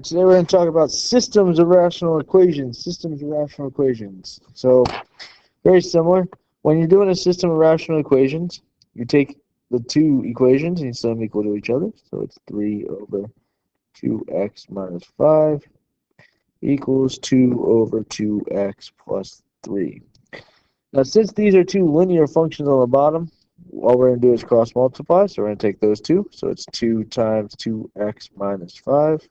Today we're going to talk about systems of rational equations. Systems of rational equations. So, very similar. When you're doing a system of rational equations, you take the two equations and you set them equal to each other. So it's 3 over 2x minus 5 equals 2 over 2x plus 3. Now, since these are two linear functions on the bottom, all we're going to do is cross multiply. So we're going to take those two. So it's 2 times 2x minus 5.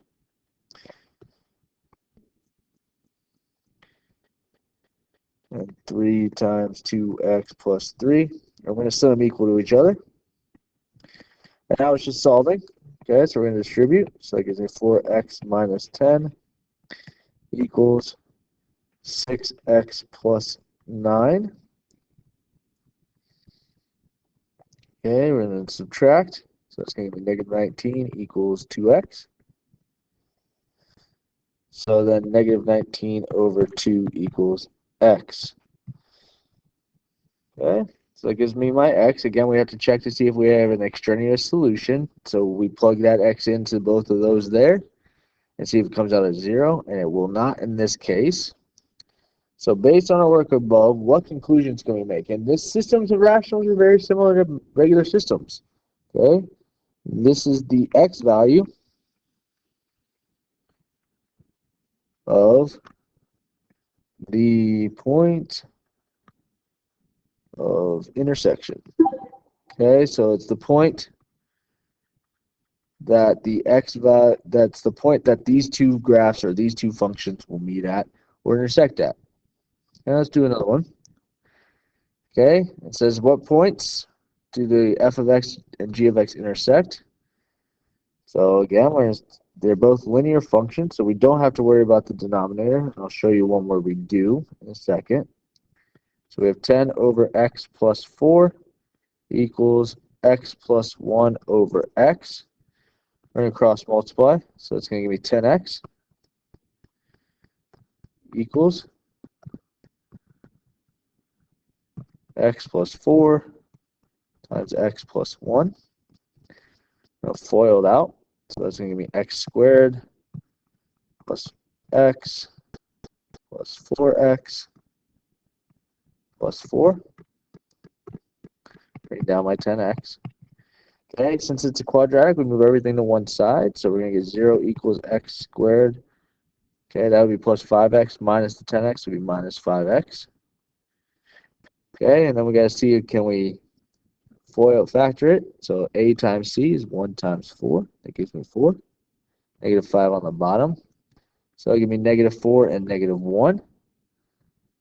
And 3 times 2x plus 3. And we're going to set them equal to each other. And now it's just solving. Okay, so we're going to distribute. So that gives me 4x minus 10 equals 6x plus 9. Okay, we're going to subtract. So that's going to be negative 19 equals 2x. So then negative 19 over 2 equals x. Okay, so that gives me my x. Again, we have to check to see if we have an extraneous solution. So we plug that x into both of those there and see if it comes out as 0, and it will not in this case. So based on our work above, what conclusions can we make? And this systems of rationals are very similar to regular systems. Okay, this is the x value of the point of intersection. Okay, so it's the point that the x value, that's the point that these two graphs or these two functions will meet at or intersect at. And let's do another one. Okay, it says what points do the f of x and g of x intersect? So again, they're both linear functions, so we don't have to worry about the denominator. I'll show you one where we do in a second. So we have 10 over x plus 4 equals x plus 1 over x. We're going to cross multiply, so it's going to give me 10x equals x plus 4 times x plus 1. I'm going to FOIL it out, so that's going to give me x squared plus x plus 4x plus 4. Bring down my 10x. Okay, since it's a quadratic, we move everything to one side, so we're going to get 0 equals x squared. Okay, that would be plus 5x minus the 10x would be minus 5x. Okay, and then we got to see, can we FOIL factor it? So a times c is 1 times 4. That gives me 4. Negative 5 on the bottom. So it'll give me negative 4 and negative 1.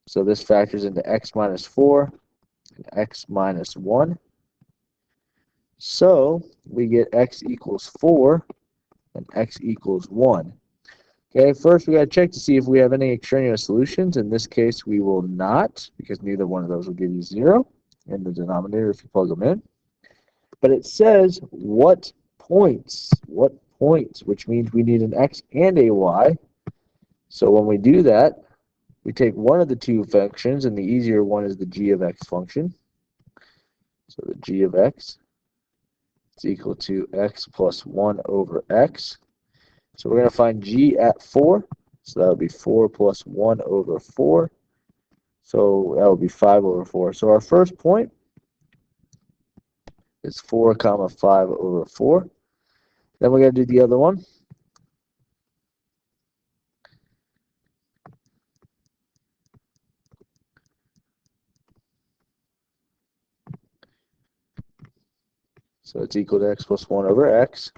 So this factors into x minus 4 and x minus 1. So we get x equals 4 and x equals 1. Okay, first we got to check to see if we have any extraneous solutions. In this case, we will not, because neither one of those will give you 0 in the denominator if you plug them in. But it says what points, which means we need an x and a y. So when we do that, we take one of the two functions, and the easier one is the g of x function. So the g of x is equal to x plus 1 over x. So we're going to find g at 4. So that would be 4 plus 1 over 4. So that would be 5 over 4. So our first point is 4 comma 5 over 4. Then we're going to do the other one. So it's equal to x plus 1 over x.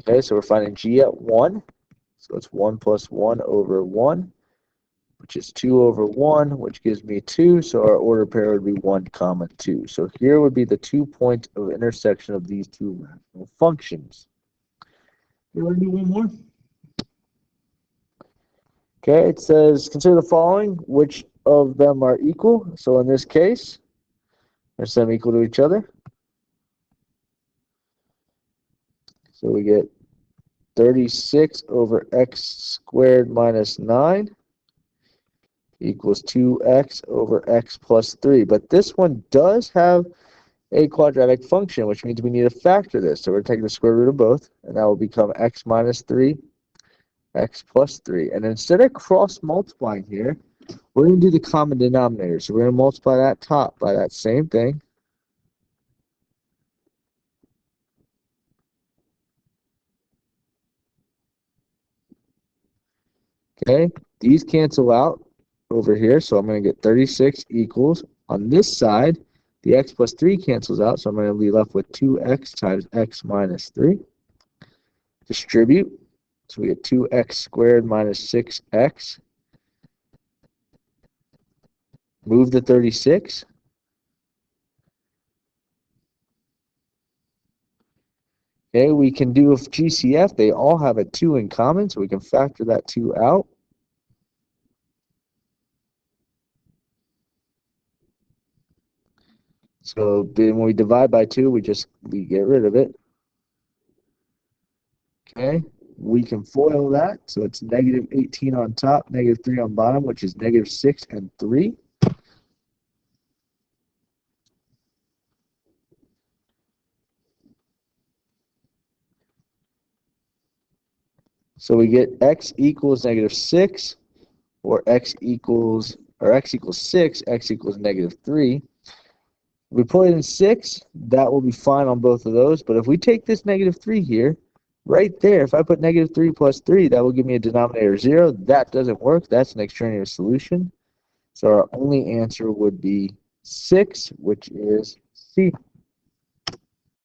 Okay, so we're finding g at 1. So it's 1 plus 1 over 1, which is 2 over 1, which gives me 2. So our order pair would be 1 comma 2. So here would be the 2 points of intersection of these two rational functions. You want to do one more? Okay, it says consider the following. Which of them are equal? So in this case, they're set equal to each other. So we get 36 over x squared minus 9 equals 2x over x plus 3. But this one does have a quadratic function, which means we need to factor this. So we're taking the square root of both, and that will become x minus 3 x plus 3. And instead of cross multiplying here, we're going to do the common denominator. So we're going to multiply that top by that same thing. Okay, these cancel out over here, so I'm going to get 36 equals, on this side, the x plus 3 cancels out, so I'm going to be left with 2x times x minus 3. Distribute, so we get 2x squared minus 6x. Move the 36. Okay, we can do a GCF. They all have a 2 in common, so we can factor that 2 out. So then when we divide by 2, we get rid of it. Okay, we can FOIL that, so it's negative 18 on top, negative 3 on bottom, which is negative 6 and 3. So we get x equals negative 6, or x equals 6, x equals negative 3. If we put it in 6, that will be fine on both of those. But if we take this negative 3 here, right there, if I put negative 3 plus 3, that will give me a denominator 0. That doesn't work. That's an extraneous solution. So our only answer would be 6, which is C.